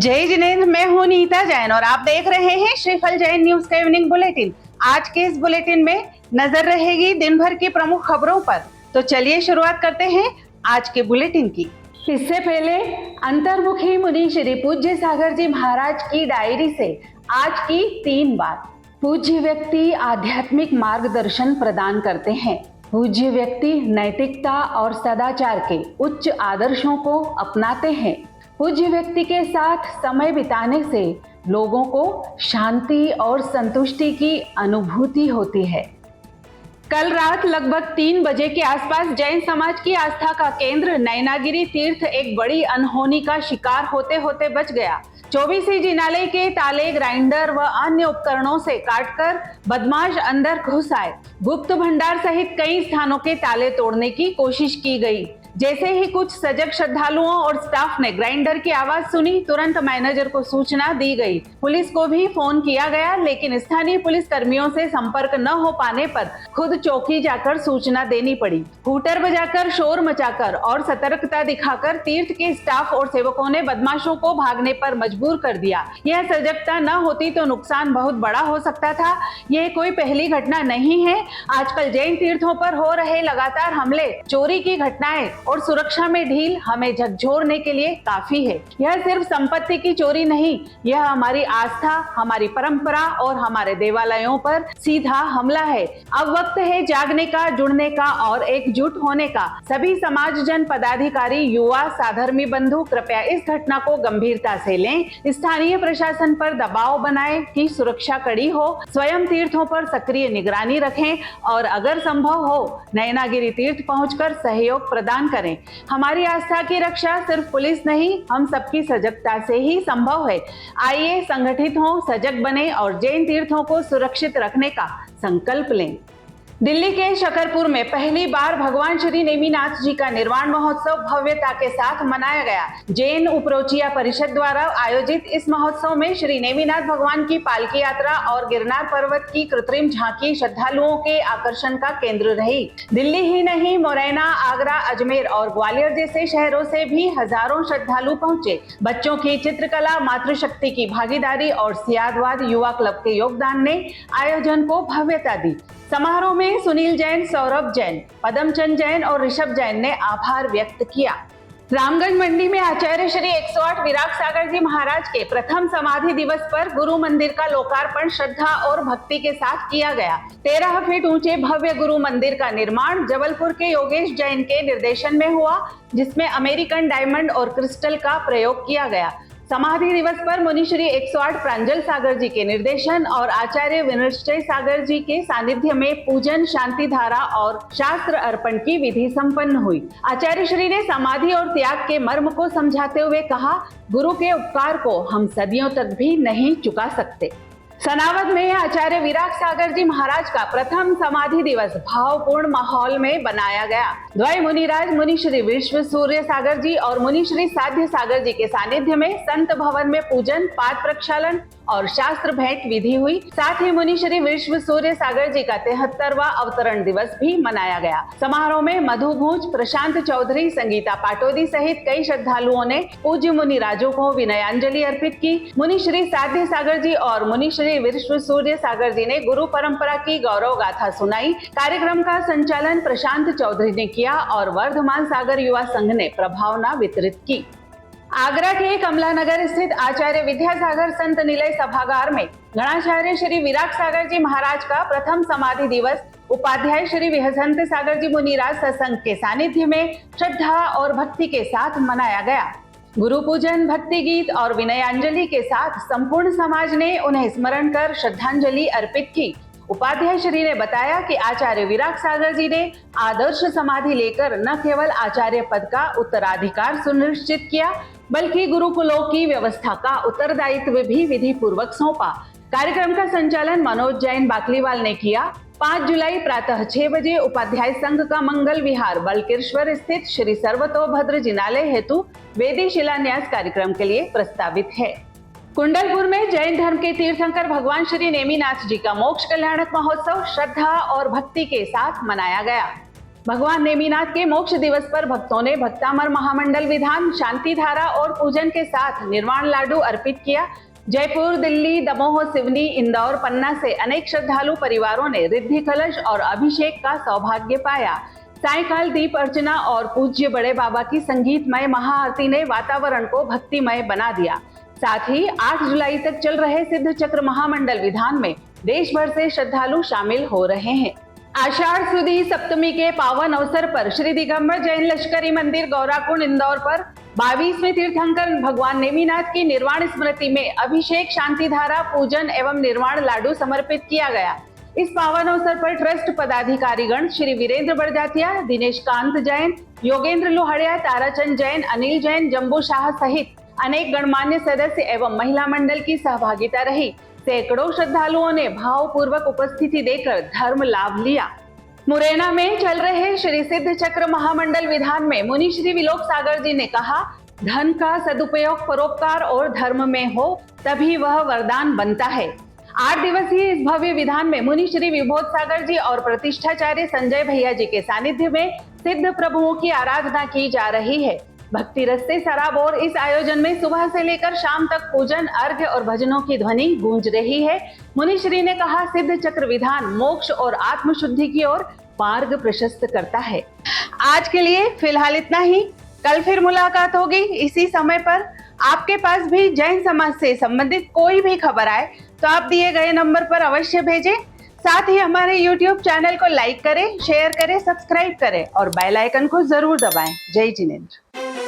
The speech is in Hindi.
जय जिनेंद्र, मैं हूं नीता जैन और आप देख रहे हैं श्रीफल जैन न्यूज का इवनिंग बुलेटिन। आज के इस बुलेटिन में नजर रहेगी दिन भर की प्रमुख खबरों पर। तो चलिए शुरुआत करते हैं आज के बुलेटिन की। इससे पहले अंतर्मुखी मुनि श्री पूज्य सागर जी महाराज की डायरी से आज की 3 बात। पूज्य व्यक्ति आध्यात्मिक मार्गदर्शन प्रदान करते हैं। पूज्य व्यक्ति नैतिकता और सदाचार के उच्च आदर्शों को अपनाते हैं। पूज्य व्यक्ति के साथ समय बिताने से लोगों को शांति और संतुष्टि की अनुभूति होती है। कल रात लगभग 3 बजे के आसपास जैन समाज की आस्था का केंद्र नैनागिरी तीर्थ एक बड़ी अनहोनी का शिकार होते होते बच गया। 24 जिनालय के ताले, ग्राइंडर व अन्य उपकरणों से काटकर बदमाश अंदर घुस आए। गुप्त भंडार सहित कई स्थानों के ताले तोड़ने की कोशिश की गई। जैसे ही कुछ सजग श्रद्धालुओं और स्टाफ ने ग्राइंडर की आवाज सुनी, तुरंत मैनेजर को सूचना दी गई। पुलिस को भी फोन किया गया, लेकिन स्थानीय पुलिस कर्मियों से संपर्क न हो पाने पर खुद चौकी जाकर सूचना देनी पड़ी। हूटर बजाकर, शोर मचाकर और सतर्कता दिखाकर तीर्थ के स्टाफ और सेवकों ने बदमाशों को भागने पर मजबूर कर दिया। यह सजगता न होती तो नुकसान बहुत बड़ा हो सकता था। यह कोई पहली घटना नहीं है। आजकल जैन तीर्थों पर हो रहे लगातार हमले, चोरी की घटनाएं और सुरक्षा में ढील हमें झकझोरने के लिए काफी है। यह सिर्फ संपत्ति की चोरी नहीं, यह हमारी आस्था, हमारी परंपरा और हमारे देवालयों पर सीधा हमला है। अब वक्त है जागने का, जुड़ने का और एकजुट होने का। सभी समाजजन, पदाधिकारी, युवा, साधर्मी बंधु कृपया इस घटना को गंभीरता से लें। स्थानीय प्रशासन पर दबाव बनाएं कि सुरक्षा कड़ी हो। स्वयं तीर्थों पर सक्रिय निगरानी रखें और अगर संभव हो नैनागिरी तीर्थ पहुंचकर सहयोग प्रदान करें। हमारी आस्था की रक्षा सिर्फ पुलिस नहीं, हम सबकी सजगता से ही संभव है। आइए संगठित हों, सजग बने और जैन तीर्थों को सुरक्षित रखने का संकल्प लें। दिल्ली के शकरपुर में पहली बार भगवान श्री नेमिनाथ जी का निर्वाण महोत्सव भव्यता के साथ मनाया गया। जैन उपरोचिया परिषद द्वारा आयोजित इस महोत्सव में श्री नेमिनाथ भगवान की पालकी यात्रा और गिरनार पर्वत की कृत्रिम झांकी श्रद्धालुओं के आकर्षण का केंद्र रही। दिल्ली ही नहीं, मुरैना, आगरा, अजमेर और ग्वालियर जैसे शहरों से भी हजारों श्रद्धालु पहुंचे। बच्चों की चित्रकला, मातृशक्ति की भागीदारी और सियादवाद युवा क्लब के योगदान ने आयोजन को भव्यता दी। समारोह में सुनील जैन, सौरभ जैन, पदमचंद जैन और ऋषभ जैन ने आभार व्यक्त किया। रामगंज मंडी में आचार्य श्री 108 विराग सागर जी महाराज के प्रथम समाधि दिवस पर गुरु मंदिर का लोकार्पण श्रद्धा और भक्ति के साथ किया गया। 13 फीट ऊंचे भव्य गुरु मंदिर का निर्माण जबलपुर के योगेश जैन के निर्देशन में हुआ, जिसमें अमेरिकन डायमंड और क्रिस्टल का प्रयोग किया गया। समाधि दिवस पर मुनि श्री 108 प्रांजल सागर जी के निर्देशन और आचार्य विनृष्टय सागर जी के सानिध्य में पूजन, शांति धारा और शास्त्र अर्पण की विधि संपन्न हुई। आचार्य श्री ने समाधि और त्याग के मर्म को समझाते हुए कहा, गुरु के उपकार को हम सदियों तक भी नहीं चुका सकते। सनावद में आचार्य विराग सागर जी महाराज का प्रथम समाधि दिवस भावपूर्ण माहौल में बनाया गया। द्वय मुनिराज मुनि श्री विश्व सूर्य सागर जी और मुनि श्री साध्य सागर जी के सानिध्य में संत भवन में पूजन, पाद प्रक्षालन और शास्त्र भेंट विधि हुई। साथ ही मुनि श्री विश्व सूर्य सागर जी का 73वां अवतरण दिवस भी मनाया गया। समारोह में मधु घूंच, प्रशांत चौधरी, संगीता पाटोदी सहित कई श्रद्धालुओं ने पूज्य मुनिराजों को विनयांजलि अर्पित की। मुनि श्री साध्य सागर जी और मुनि श्री विश्व सूर्य सागर जी ने गुरु परंपरा की गौरव गाथा सुनाई। कार्यक्रम का संचालन प्रशांत चौधरी ने किया और वर्धमान सागर युवा संघ ने प्रभावना वितरित की। आगरा के कमला नगर स्थित आचार्य विद्यासागर संत निलय सभागार में गणाचार्य श्री विराग सागर जी महाराज का प्रथम समाधि दिवस उपाध्याय श्री विहसंत सागर जी मुनिराज सत्संग के सानिध्य में श्रद्धा और भक्ति के साथ मनाया गया। गुरु पूजन, भक्ति गीत और विनयांजलि के साथ संपूर्ण समाज ने उन्हें स्मरण कर श्रद्धांजलि अर्पित की। उपाध्याय श्री ने बताया कि आचार्य विराग सागर जी ने आदर्श समाधि लेकर न केवल आचार्य पद का उत्तराधिकार सुनिश्चित किया, बल्कि गुरुकुलों की व्यवस्था का उत्तरदायित्व भी विधि पूर्वक सौंपा। कार्यक्रम का संचालन मनोज जैन बाकलीवाल ने किया। 5 जुलाई प्रातः 6 बजे उपाध्याय संघ का मंगल विहार बलकेश्वर स्थित श्री सर्वतोभद्र जिनालय हेतु वेदी शिलान्यास कार्यक्रम के लिए प्रस्तावित है। कुंडलपुर में जैन धर्म के तीर्थंकर भगवान श्री नेमिनाथ जी का मोक्ष कल्याणक महोत्सव श्रद्धा और भक्ति के साथ मनाया गया। भगवान नेमिनाथ के मोक्ष दिवस पर भक्तों ने भक्तामर महामंडल विधान, शांति धारा और पूजन के साथ निर्वाण लाडू अर्पित किया। जयपुर, दिल्ली, दमोह, सिवनी, इंदौर, पन्ना से अनेक श्रद्धालु परिवारों ने रिद्धि कलश और अभिषेक का सौभाग्य पाया। सायंकाल दीप अर्चना और पूज्य बड़े बाबा की संगीतमय महाआरती ने वातावरण को भक्तिमय बना दिया। साथ ही 8 जुलाई तक चल रहे सिद्ध चक्र महामंडल विधान में देश भर से श्रद्धालु शामिल हो रहे हैं। आषाढ़ सुदी सप्तमी के पावन अवसर पर श्री दिगंबर जैन लश्करी मंदिर गौराकुंड इंदौर पर 22वें तीर्थंकर भगवान नेमिनाथ की निर्वाण स्मृति में अभिषेक, शांति धारा, पूजन एवं निर्वाण लाडू समर्पित किया गया। इस पावन अवसर पर ट्रस्ट पदाधिकारीगण श्री वीरेंद्र बड़जातिया, दिनेश कांत जैन, योगेंद्र लोहड़िया, ताराचंद जैन, अनिल जैन, जम्बू शाह सहित अनेक गणमान्य सदस्य एवं महिला मंडल की सहभागिता रही। सैकड़ों श्रद्धालुओं ने भावपूर्वक उपस्थिति देकर धर्म लाभ लिया। मुरैना में चल रहे श्री सिद्ध चक्र महामंडल विधान में मुनि श्री विलोक सागर जी ने कहा, धन का सदुपयोग परोपकार और धर्म में हो तभी वह वरदान बनता है। 8 दिवसीय इस भव्य विधान में मुनि श्री विभोद सागर जी और प्रतिष्ठाचार्य संजय भैया जी के सानिध्य में सिद्ध प्रभुओं की आराधना की जा रही है। भक्ति रस से सराबोर इस आयोजन में सुबह से लेकर शाम तक पूजन, अर्घ्य और भजनों की ध्वनि गूंज रही है। मुनिश्री ने कहा, सिद्ध चक्र विधान मोक्ष और आत्मशुद्धि की ओर मार्ग प्रशस्त करता है। आज के लिए फिलहाल इतना ही। कल फिर मुलाकात होगी इसी समय पर। आपके पास भी जैन समाज से संबंधित कोई भी खबर आए तो आप दिए गए नंबर पर अवश्य भेजें। साथ ही हमारे YouTube चैनल को लाइक करें, शेयर करें, सब्सक्राइब करें और बेल आइकन को जरूर दबाएं। जय जिनेंद्र।